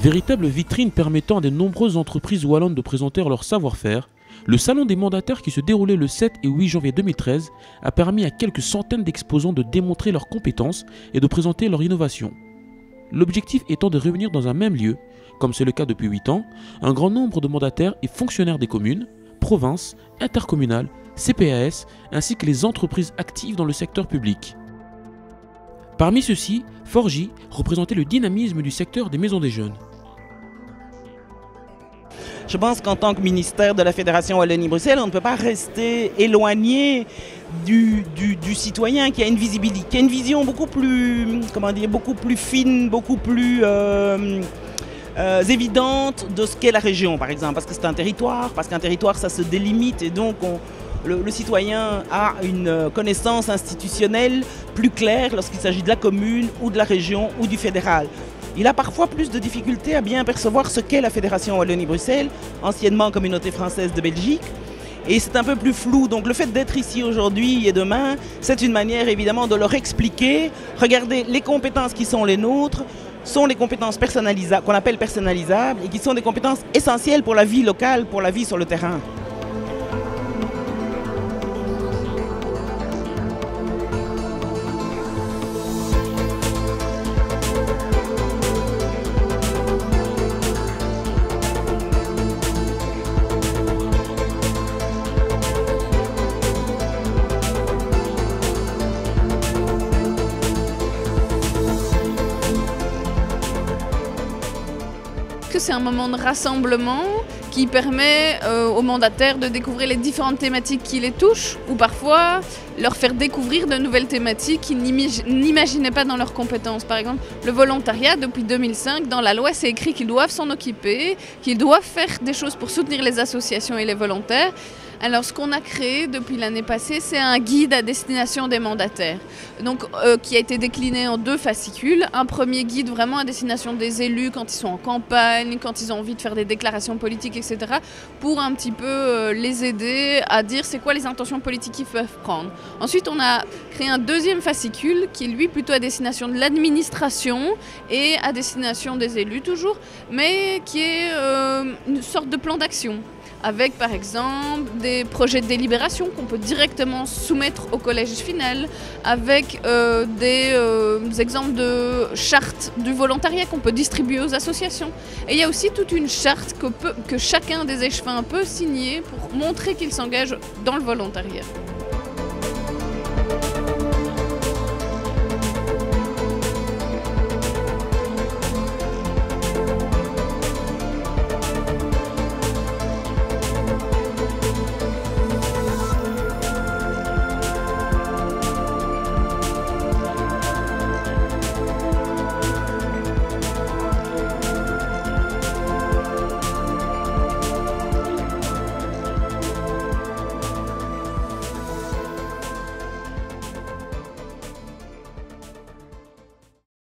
Véritable vitrine permettant à de nombreuses entreprises wallonnes de présenter leur savoir-faire, le salon des mandataires qui se déroulait le 7 et 8 janvier 2013 a permis à quelques centaines d'exposants de démontrer leurs compétences et de présenter leur innovation. L'objectif étant de réunir dans un même lieu, comme c'est le cas depuis 8 ans, un grand nombre de mandataires et fonctionnaires des communes, provinces, intercommunales, CPAS, ainsi que les entreprises actives dans le secteur public. Parmi ceux-ci, Forgy représentait le dynamisme du secteur des maisons des jeunes. Je pense qu'en tant que ministère de la Fédération Wallonie-Bruxelles, on ne peut pas rester éloigné du citoyen qui a une visibilité, qui a une vision beaucoup plus, beaucoup plus fine, beaucoup plus évidente de ce qu'est la région, par exemple, parce que c'est un territoire, parce qu'un territoire, ça se délimite et donc le citoyen a une connaissance institutionnelle plus claire lorsqu'il s'agit de la commune ou de la région ou du fédéral. Il a parfois plus de difficultés à bien percevoir ce qu'est la Fédération Wallonie-Bruxelles, anciennement Communauté française de Belgique. Et c'est un peu plus flou, donc le fait d'être ici aujourd'hui et demain, c'est une manière évidemment de leur expliquer, regardez, les compétences qui sont les nôtres sont les compétences personnalisables, qu'on appelle personnalisables, et qui sont des compétences essentielles pour la vie locale, pour la vie sur le terrain. C'est un moment de rassemblement qui permet aux mandataires de découvrir les différentes thématiques qui les touchent ou parfois leur faire découvrir de nouvelles thématiques qu'ils n'imaginaient pas dans leurs compétences. Par exemple, le volontariat, depuis 2005, dans la loi, c'est écrit qu'ils doivent s'en occuper, qu'ils doivent faire des choses pour soutenir les associations et les volontaires. Alors ce qu'on a créé depuis l'année passée, c'est un guide à destination des mandataires, donc, qui a été décliné en 2 fascicules. Un premier guide vraiment à destination des élus quand ils sont en campagne, quand ils ont envie de faire des déclarations politiques, etc. pour un petit peu les aider à dire c'est quoi les intentions politiques qu'ils peuvent prendre. Ensuite, on a créé un 2e fascicule qui est lui plutôt à destination de l'administration et à destination des élus toujours, mais qui est une sorte de plan d'action, avec par exemple des projets de délibération qu'on peut directement soumettre au collège final, avec des exemples de chartes du volontariat qu'on peut distribuer aux associations. Et il y a aussi toute une charte que chacun des échevins peut signer pour montrer qu'il s'engage dans le volontariat.